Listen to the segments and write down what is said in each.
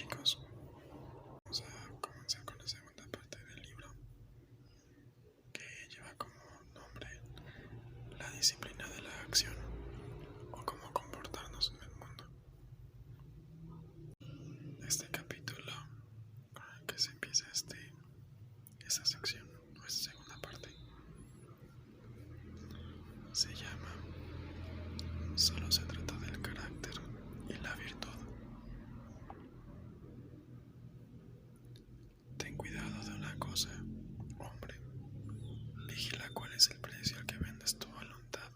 chicos, vamos a comenzar con la segunda parte del libro que lleva como nombre La disciplina de la acción o cómo comportarnos en el mundo. Este capítulo con el que se empieza esta sección o esta segunda parte se llama Solo se trata del carácter y la virtud. Ten cuidado de una cosa, hombre. Vigila cuál es el precio al que vendes tu voluntad.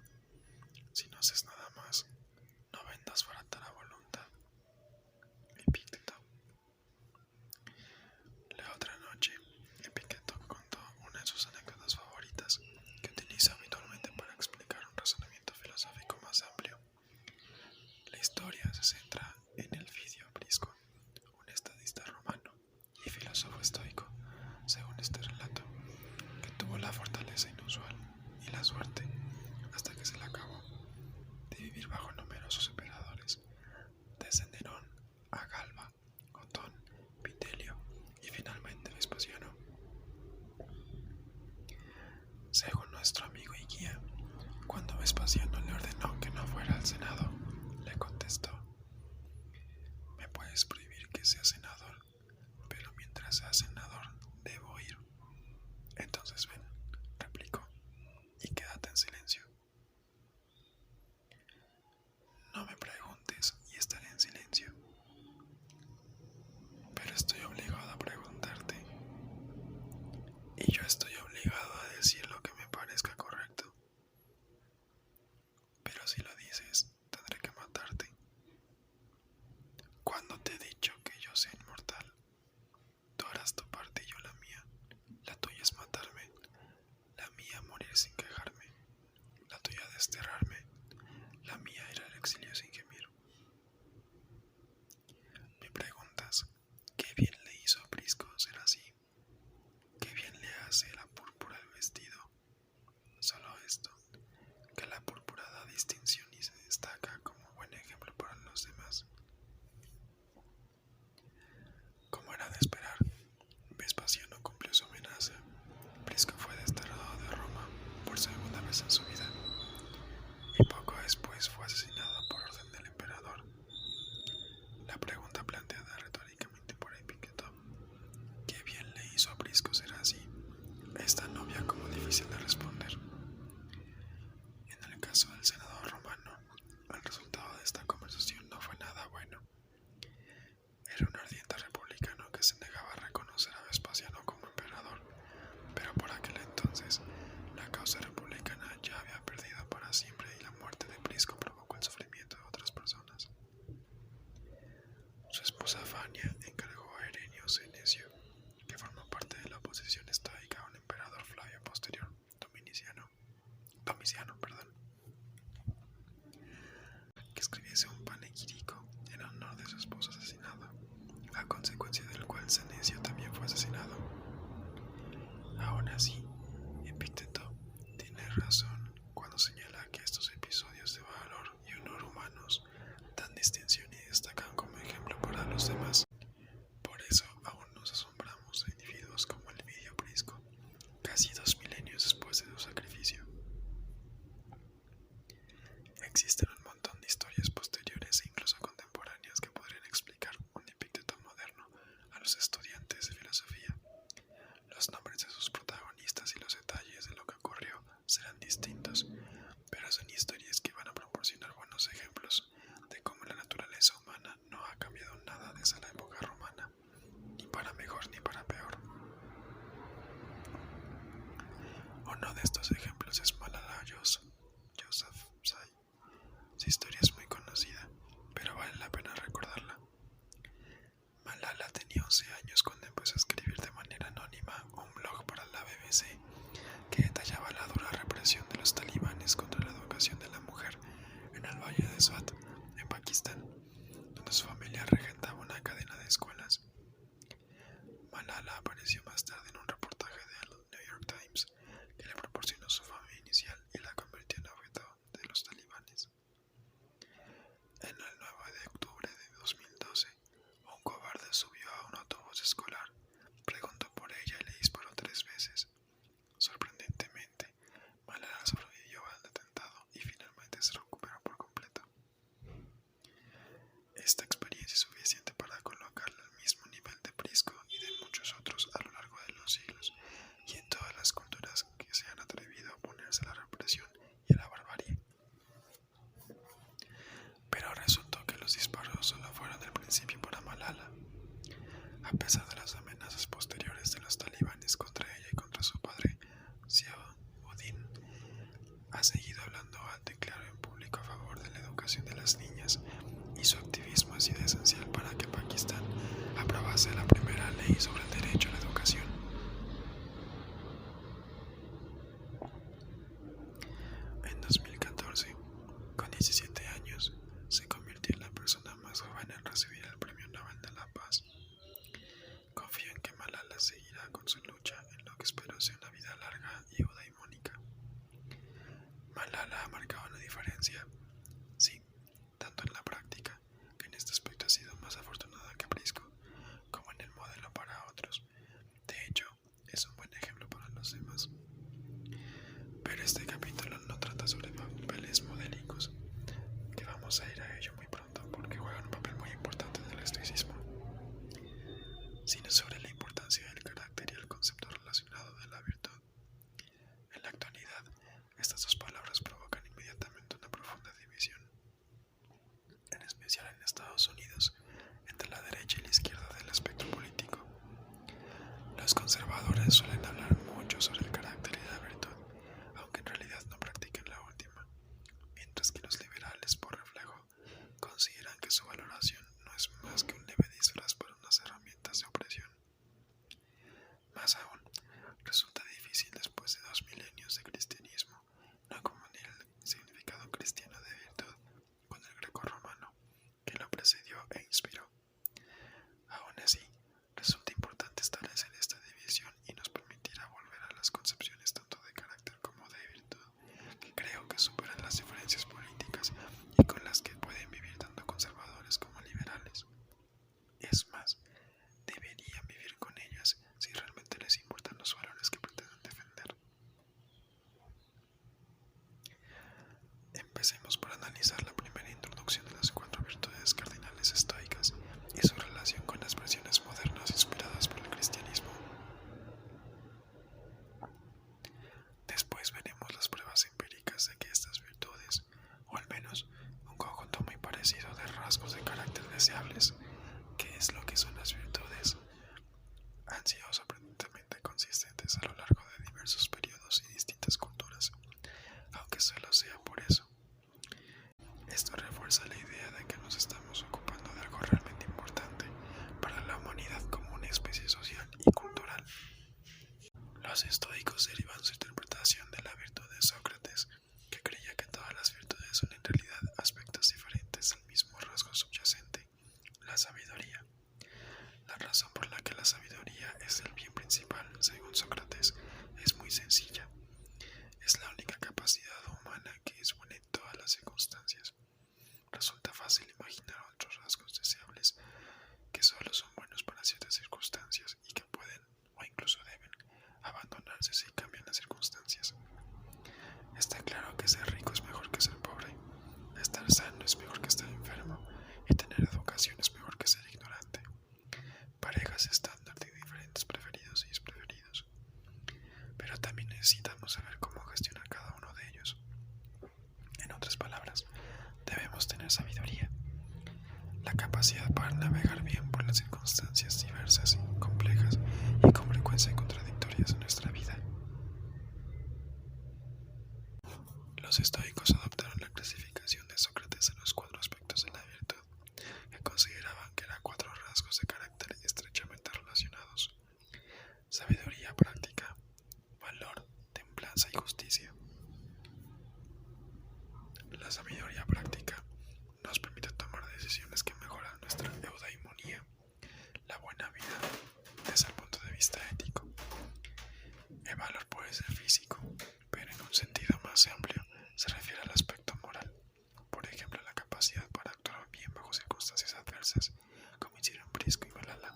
Si no haces nada más, no vendas barata la voluntad. Epicteto. La otra noche, Epicteto contó una de sus anécdotas favoritas que utiliza habitualmente para explicar un razonamiento filosófico más amplio. La historia se centra en Elfidio Prisco, un estadista romano y filósofo estoico, según este relato, que tuvo la fortaleza inusual y la suerte, hasta que se le acabó, de vivir bajo numerosos emperadores, desde Nerón a Galba, Otón, Vitelio y finalmente Vespasiano. Según nuestro amigo y guía, cuando Vespasiano le ordenó que no fuera al Senado, le contestó: «Me puedes prohibir que sea senador, pero mientras sea senador debo ir». «Entonces ven», replicó, «y quédate en silencio». «No me preguntes y estaré en silencio». «Pero estoy obligado a preguntarte, y yo estoy obligado a decir lo que me parezca correcto. Pero si lo dices, tendré que matarte. Cuando te he dicho que yo soy inmortal, tú harás tu parte y yo la mía. La tuya es matarme, la mía morir sin quejarme, la tuya desterrarme, la mía ir al exilio sin gemir». Me preguntas, ¿qué bien le hizo a Prisco ser así? ¿Qué bien le hace la púrpura al vestido? Solo esto, que la púrpura da distinción y se destaca como buen ejemplo para los demás. Como era de esperar, Vespasiano cumplió su amenaza. Prisco fue desterrado de Roma por segunda vez en su vida y poco después fue asesinado por orden del emperador. La pregunta planteada retóricamente por Epicteto, ¿qué bien le hizo a Prisco ser así?, es tan obvia como difícil de responder. En el caso del senador romano, el resultado de esta conversación no fue nada bueno. Era un ardiente republicano que se negaba a reconocer a Vespasiano como emperador, pero por aquel entonces la causa republicana ya había perdido para siempre y la muerte de Prisco provocó el sufrimiento de otras personas. Su esposa Fania encargó a Herenio Senecio, que formó parte de la oposición estoica a un emperador Flavio posterior, Domiciano, que escribiese un panegírico en honor de su esposo asesinado, a consecuencia del cual Senecio también fue asesinado. Aún así, Epicteto tiene razón cuando señala que estos episodios de valor y honor humanos dan distinción y destacan como ejemplo para los demás. Por eso aún nos asombramos de individuos como Elfidio Prisco, casi 2 milenios después de su sacrificio. Existen un montón de historias posteriores e incluso contemporáneas que podrían explicar un Epicteto moderno a los estudiantes de filosofía. Los nombres de sus protagonistas y los detalles de lo que ocurrió serán distintos, pero son historias que van a proporcionar buenos ejemplos de cómo la naturaleza humana no ha cambiado nada desde la época romana, ni para mejor ni para peor. Uno de estos ejemplos es Malala Yousafzai. Su historia es muy conocida, pero vale la pena recordarla. Malala tenía 11 años cuando empezó a escribir de manera anónima un blog para la BBC que detallaba la dura represión de los talibanes contra la educación de la mujer en el valle de Swat, en Pakistán, donde su familia regentaba una cadena de escuelas. Malala apareció más tarde en un reportaje del New York Times que le proporcionó su fama inicial y la convirtió en objeto de los talibanes. En el 9 de octubre de 2012, un cobarde e inspiró. Aún así, resulta importante establecer esta división y nos permitirá volver a las concepciones tanto de carácter como de virtud, que creo que superan las diferencias políticas y con las que pueden vivir tanto conservadores como liberales. Es más, deberían vivir con ellas si realmente les importan los valores que pretenden defender. Empecemos por analizar la primera introducción de las 4 virtudes cardinales estoicas y su relación con las versiones modernas inspiradas por el cristianismo. Después veremos las pruebas empíricas de que estas virtudes, o al menos un conjunto muy parecido de rasgos de carácter deseables, que es lo que son las virtudes, han sido sorprendentemente consistentes a lo largo de diversos periodos y distintas culturas, aunque solo sea por eso. Esto refuerza la idea de que nos estamos ocupando de algo realmente importante para la humanidad como una especie social y cultural. Los estoicos derivan su interpretación de la virtud de Sócrates, que creía que todas las virtudes son en realidad aspectos diferentes del mismo rasgo subyacente, la sabiduría. La razón por la que la sabiduría es el bien principal, según Sócrates, es muy sencilla. Es la única capacidad humana que es buena en todas las circunstancias. Resulta fácil imaginar otros rasgos deseables que solo son buenos para ciertas circunstancias y que pueden, o incluso deben, abandonarse si cambian las circunstancias. Está claro que ser rico es mejor que ser pobre, estar sano es mejor que estar enfermo, y tener educación es mejor que ser ignorante. Parejas estándar de diferentes preferidos y despreferidos. Pero también necesitamos saber cómo gestionar cada uno de ellos. En otras palabras, debemos tener sabiduría, la capacidad para navegar bien por las circunstancias diversas, complejas y con frecuencia contradictorias de nuestra vida. Los estoicos adoptaron la clasificación de Sócrates de los 4 aspectos de la virtud, que consideraban que eran 4 rasgos de carácter estrechamente relacionados: sabiduría práctica, valor, templanza y justicia. La sabiduría práctica nos permite tomar decisiones que mejoran nuestra eudaimonía, la buena vida, desde el punto de vista ético. El valor puede ser físico, pero en un sentido más amplio se refiere al aspecto moral. Por ejemplo, la capacidad para actuar bien bajo circunstancias adversas, como hicieron Prisco y Malala.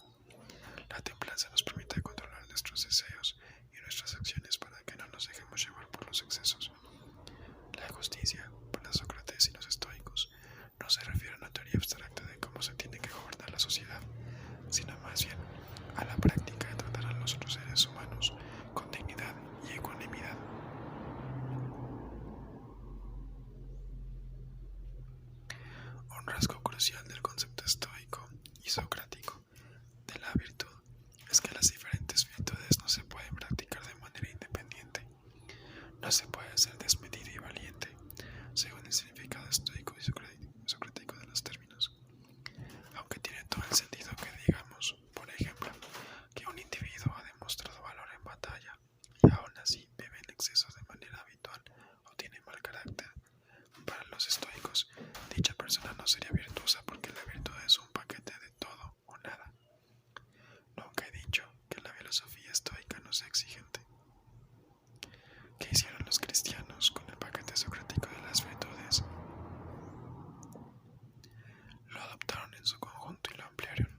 La templanza nos permite controlar nuestros deseos y nuestras acciones para que no nos dejemos llevar por los excesos. La justicia, para Sócrates y los estoicos, no se refiere a una teoría abstracta de cómo se tiene que gobernar la sociedad, sino más bien a la práctica de tratar a los otros seres humanos con dignidad y ecuanimidad. Un rasgo crucial del concepto estoico y socrático de la virtud es que las diferentes virtudes no se pueden practicar de manera independiente. No se puede ser desmedido y valiente, según el significado estoico y socrático de los términos. Aunque tiene todo el sentido que digamos, por ejemplo, que un individuo ha demostrado valor en batalla y aún así bebe en exceso de manera habitual o tiene mal carácter. Para los estoicos, dicha persona no sería virtuosa porque la virtud es un paquete de todo o nada. Nunca he dicho que la filosofía estoica no sea exigente. ¿Qué hicieron los cristianos con el paquete socrático de las virtudes? Lo adoptaron en su conjunto y lo ampliaron.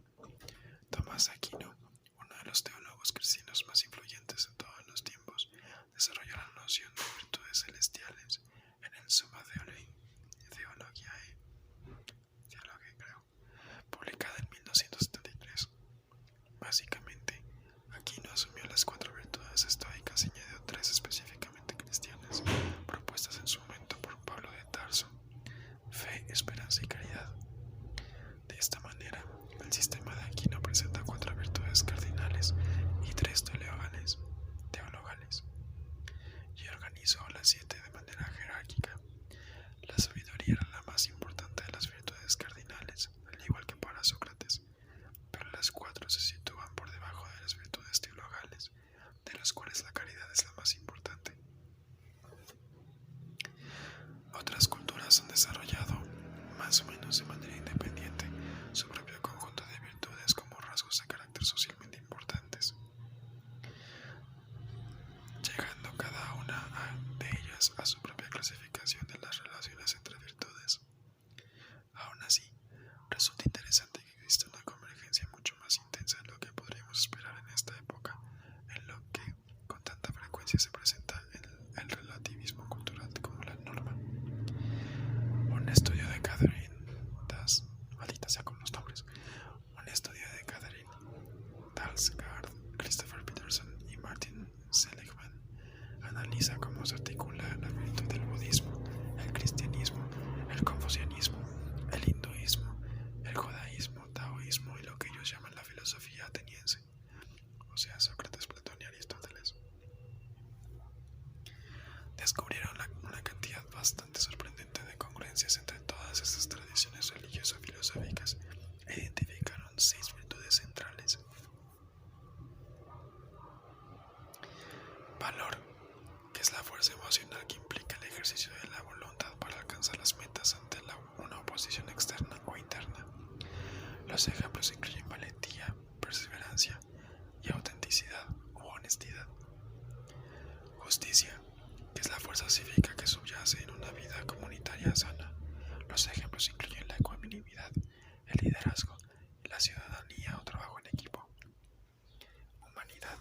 Los ejemplos incluyen valentía, perseverancia y autenticidad u honestidad. Justicia, que es la fuerza cívica que subyace en una vida comunitaria sana. Los ejemplos incluyen la ecuanimidad, el liderazgo, la ciudadanía o trabajo en equipo. Humanidad,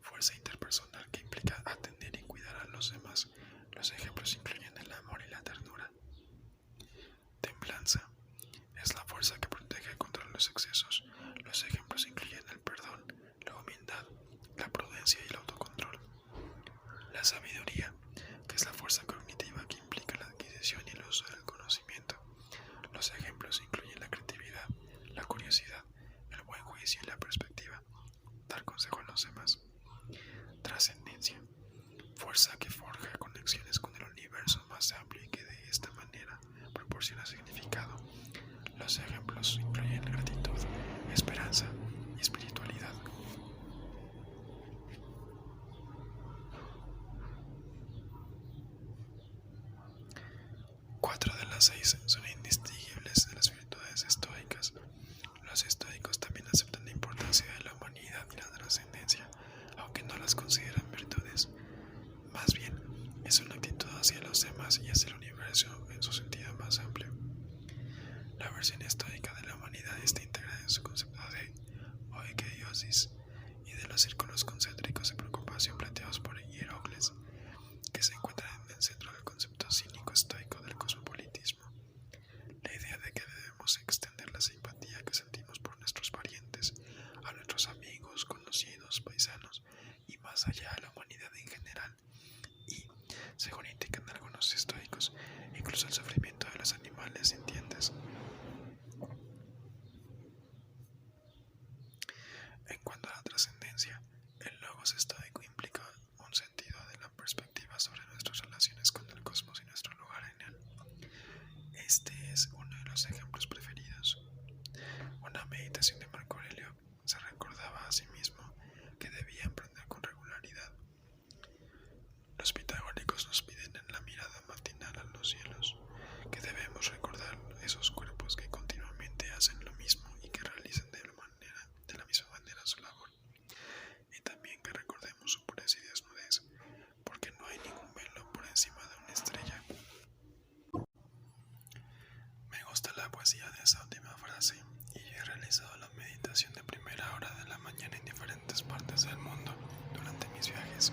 fuerza interpersonal que implica atender y cuidar a los demás. Los ejemplos incluyen el amor y la ternura. Templanza, es la fuerza que protege contra los excesos. Los ejemplos incluyen el perdón, la humildad, la prudencia y el autocontrol. La sabiduría, que es la fuerza cognitiva que implica la adquisición y el uso del conocimiento. Los ejemplos incluyen la creatividad, la curiosidad, el buen juicio y la perspectiva. Dar consejo a los demás. Trascendencia, fuerza que forja conexiones con el universo más amplio y que de esta manera proporciona significado. Los ejemplos incluyen gratitud, esperanza y espiritualidad. 4 de las 6 son indistinguibles de las virtudes estoicas. Los estoicos también aceptan la importancia de la humanidad y la trascendencia, aunque no las consideran virtudes. Más bien, es una actitud hacia los demás y hacia el universo en su sentido más amplio. La versión estoica de la humanidad está integrada en su concepto de oikeiosis y de los círculos concéntricos de preocupación planteados por Hierocles, que se encuentran en el centro del concepto cínico estoico del cosmopolitismo. La idea de que debemos extender la simpatía que sentimos por nuestros parientes, a nuestros amigos, conocidos, paisanos y más allá a la humanidad en general. Y, según indican algunos estoicos, incluso el sufrimiento de los animales sintientes. En cuanto a la trascendencia, el logos estoico implica un sentido de la perspectiva sobre nuestras relaciones con el cosmos y nuestro lugar en él. Este es uno de los ejemplos preferidos. Una meditación de Marco Aurelio se recordaba a sí mismo que debía emprender con regularidad. Los pitagóricos nos piden en la mirada matinal a los cielos que debemos recordar esos cuerpos que continuamente hacen lo mismo y que realizan de la misma manera su labor, y también que recordemos su pureza y desnudez, porque no hay ningún velo por encima de una estrella. Me gusta la poesía de esa última frase y he realizado la meditación de primera hora de la mañana en diferentes partes del mundo durante mis viajes,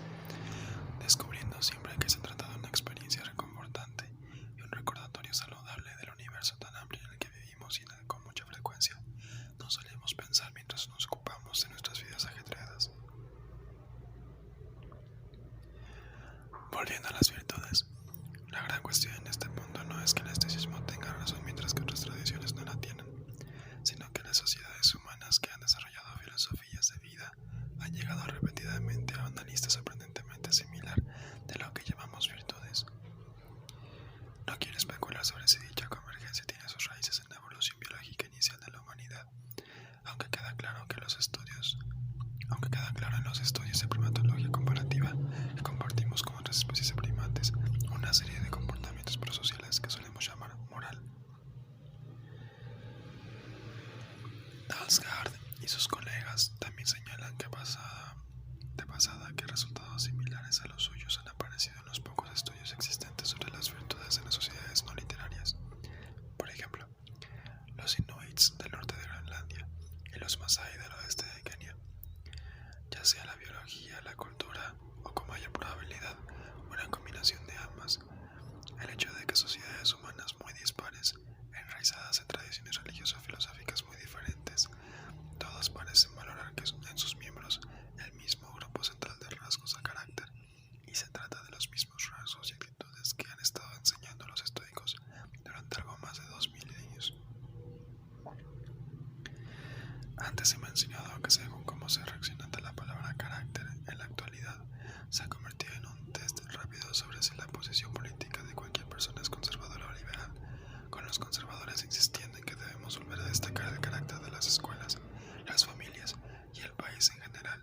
descubriendo siempre que se trata de una experiencia reconfortante y un recordatorio saludable del universo tan amplio en el que vivimos y en el que con mucha frecuencia no solemos pensar mientras nos ocupamos de nuestras vidas ajetreadas. Volviendo a las virtudes, la gran cuestión en este mundo no es que el estoicismo tenga razón mientras que otras tradiciones no la tienen, sino que las sociedades humanas que han desarrollado filosofías de vida han llegado repetidamente a una lista sorprendentemente similar de lo que llamamos virtudes. No quiero especular sobre si dicha convergencia tiene sus raíces en la evolución biológica inicial de la humanidad, aunque queda claro en los estudios de primatología comparativa que compartimos con otras especies de primates una serie de comportamientos prosociales que solemos llamar moral. Dalsgaard y sus colegas también señalan que que resultados similares a los suyos han aparecido en los pocos estudios existentes sobre las virtudes en las sociedades no literarias. Por ejemplo, los inuits del norte de Groenlandia y los masái del oeste de Kenia. Ya sea la biología, la cultura o, con mayor probabilidad, una combinación de ambas, el hecho de que sociedades humanas muy dispares, enraizadas en tradiciones religioso-filosóficas muy diferentes, todas parecen valorar que en sus miembros el mismo grupo central de rasgos a carácter, y se trata de los mismos rasgos y actitudes que han estado enseñando los estoicos durante algo más de 2 milenios. Antes he mencionado que según cómo se reacciona ante la palabra carácter en la actualidad, se ha convertido en un test rápido sobre si la posición política de cualquier persona es conservadora o liberal, con los conservadores insistiendo en que debemos volver a destacar el carácter de las escuelas, las familias y el país en general,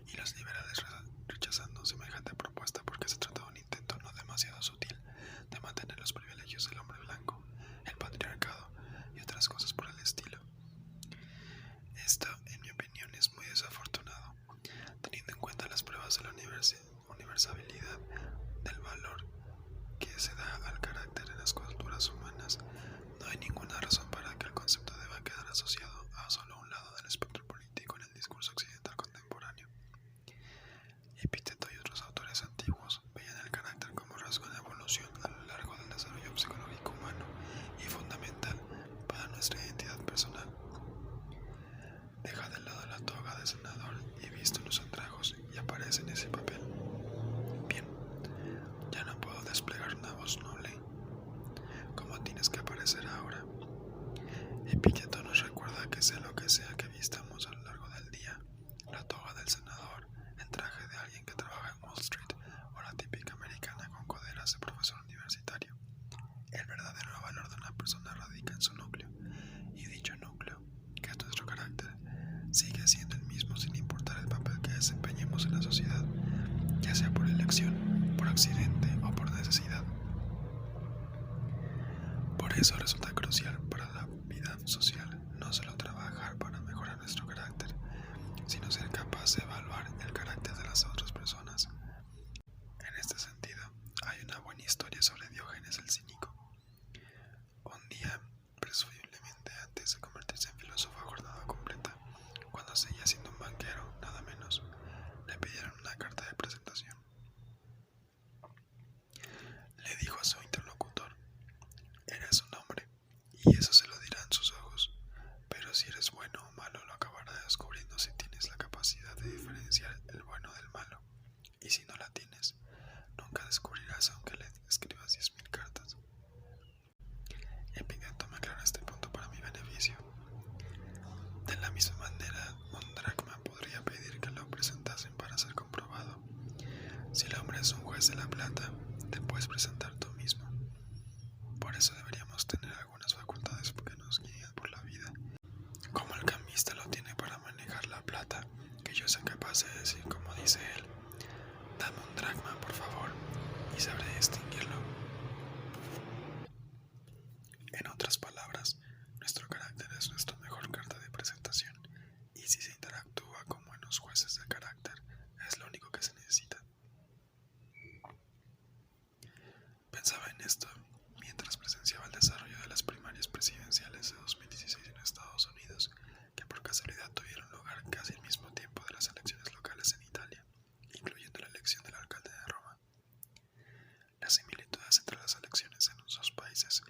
y los liberales rechazando semejante propuesta porque se trata de un intento no demasiado sutil de mantener los privilegios del hombre blanco, el patriarcado y otras cosas por el estilo. eso resulta crucial para la vida social, no solo trabajar para mejorar nuestro carácter, sino ser capaz de evaluar el carácter de las otras personas. En este sentido, hay una buena historia sobre Diógenes el Cínico. Un día, presumiblemente antes de convertirse en filósofo a jornada completa, cuando seguía siendo un banquero, nada menos, le pidieron una carta de presentación. Le dijo a su interlocutor: eres un hombre, y eso se lo dirán sus ojos, pero si eres bueno o malo lo acabará descubriendo si tienes la capacidad de diferenciar el bueno del malo, y si no la tienes, nunca descubrirás aunque le escribas 10.000 cartas. Epicteto me aclara este punto para mi beneficio. De la misma manera, un dracma podría pedir que lo presentasen para ser comprobado. Si el hombre es un juez de la plata, te puedes presentar tú mismo. Por eso deberíamos tener algunas facultades que nos guíen por la vida, como el cambista lo tiene para manejar la plata, que yo sea capaz de decir, como dice él: dame un dracma, por favor, y sabré distinguirlo. En otras palabras, nuestro carácter es nuestra mejor carta de presentación, y si se interactúa como buenos jueces de carácter, es lo único que se necesita. Pensaba en esto mientras presenciaba el desarrollo de las primarias presidenciales de 2016 en Estados Unidos, que por casualidad tuvieron lugar casi al mismo tiempo de las elecciones locales en Italia, incluyendo la elección del alcalde de Roma. Las similitudes entre las elecciones en los dos países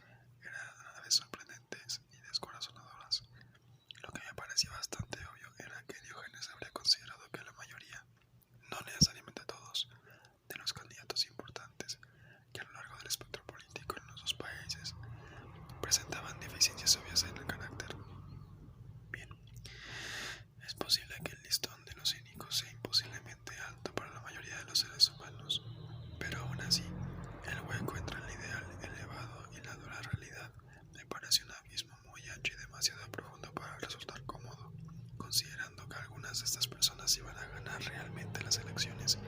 eran a la vez sorprendentes y descorazonadoras. Lo que me parecía bastante obvio era que Diógenes habría considerado que la mayoría, no necesariamente todos, de los candidatos importantes que a lo largo del espectro político en los dos países presentaban deficiencias obvias en el carácter. Bien, es posible que el listón de los cínicos sea imposiblemente alto para la mayoría de los seres humanos, pero aún así, el hueco entre el ideal elevado y la dura realidad me parece un abismo muy ancho y demasiado profundo para resultar cómodo, considerando que algunas de estas personas iban a ganar realmente las elecciones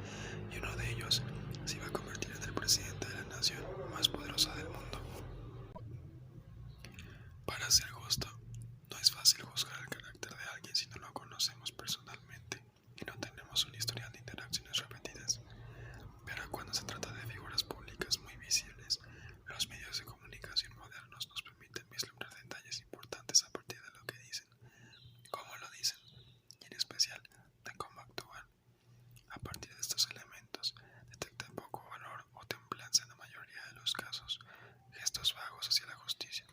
y uno de ellos se iba a convertir en el presidente de la nación más poderosa del mundo. Para ser justo, no es fácil juzgar el carácter de alguien si no lo conocemos personalmente y no tenemos un historial de interacciones repetidas. Pero cuando se trata de figuras públicas muy visibles, los medios de comunicación modernos nos permiten vislumbrar detalles importantes a partir de lo que dicen, cómo lo dicen y en especial de cómo actúan. A partir de estos elementos, detecta poco valor o templanza en la mayoría de los casos, gestos vagos hacia la justicia.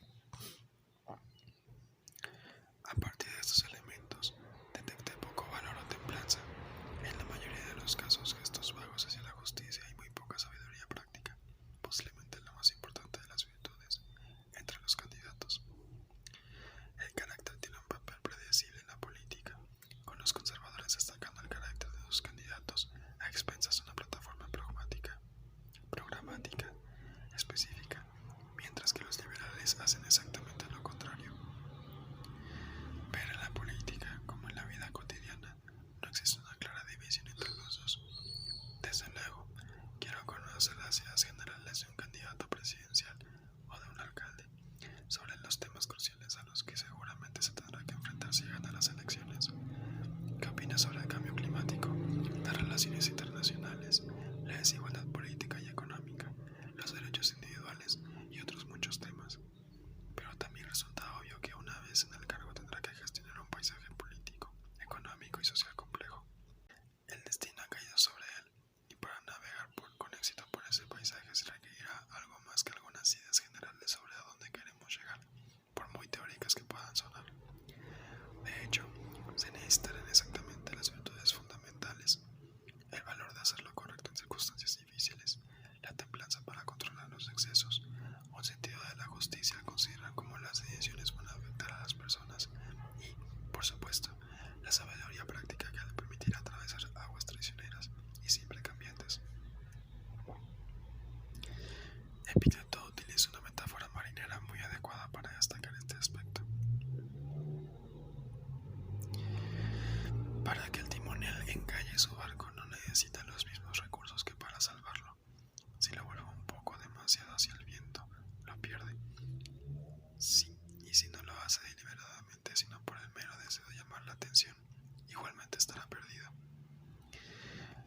A partir de estos elementos, detecté poco valor o templanza, en la mayoría de los casos gestos vagos hacia la justicia y muy poca sabiduría práctica, posiblemente la más importante de las virtudes, entre los candidatos. El carácter tiene un papel predecible en la política, con los conservadores destacando el carácter de sus candidatos a expensas de una plataforma programática, específica, mientras que los liberales hacen exactamente lo contrario. Pero en la política, como en la vida cotidiana, no existe una clara división entre los dos. Desde luego, quiero conocer las ideas generales de un candidato presidencial o de un alcalde sobre los temas cruciales a los que seguramente se tendrá que enfrentar si gana las elecciones. ¿Qué opinas sobre el cambio climático, las relaciones internacionales, la desigualdad política y económica, los derechos individuales y otros muchos temas? Pero también resulta obvio que una vez en el cargo tendrá que gestionar un paisaje político, económico y social complejo. El destino ha caído sobre él, y para navegar con éxito por ese paisaje se requerirá algo más que algunas ideas generales sobre a dónde queremos llegar, por muy teóricas que puedan sonar. De hecho, se necesitarán exactamente las virtudes fundamentales: el valor de hacer lo correcto en circunstancias difíciles, la templanza para controlar los excesos, un sentido de la justicia al considerar cómo las decisiones van a afectar a las personas y, por supuesto, la sabiduría práctica que ha de permitir atravesar aguas traicioneras y siempre cambiantes. Epicteto utiliza una metáfora marinera muy adecuada para destacar este aspecto. Para que el timonel encalle su barco no necesita los mismos recursos que para salvarlo. Si lo vuelve un poco demasiado hacia el viento, lo pierde. llamar la atención, igualmente estará perdido.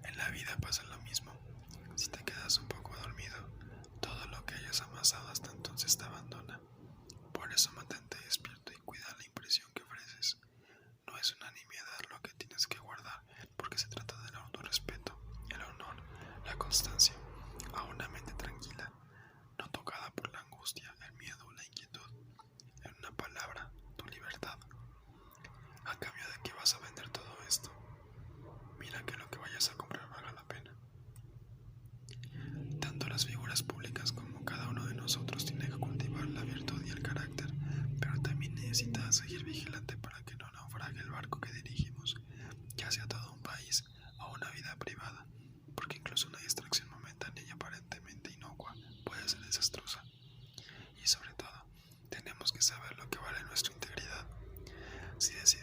En la vida pasa lo mismo. Si te quedas un poco dormido, todo lo que hayas amasado hasta entonces te abandona. Por eso mantente despierto y cuida la impresión que ofreces. No es una nimiedad lo que tienes que guardar, porque se trata del autorrespeto, el honor, la constancia, a una mente tranquila, no tocada por la angustia, el miedo o la inquietud. En una palabra, tu libertad. ¿A cambio de qué vas a vender todo esto? Mira que lo que vayas a comprar valga la pena. Tanto las figuras públicas como cada uno de nosotros tiene que cultivar la virtud y el carácter, pero también necesita seguir vigilante para que no naufrague el barco que dirigimos, ya sea todo un país o una vida privada, porque incluso una distracción momentánea y aparentemente inocua puede ser desastrosa. Y sobre todo, tenemos que saber lo que vale nuestra integridad. Si decidimos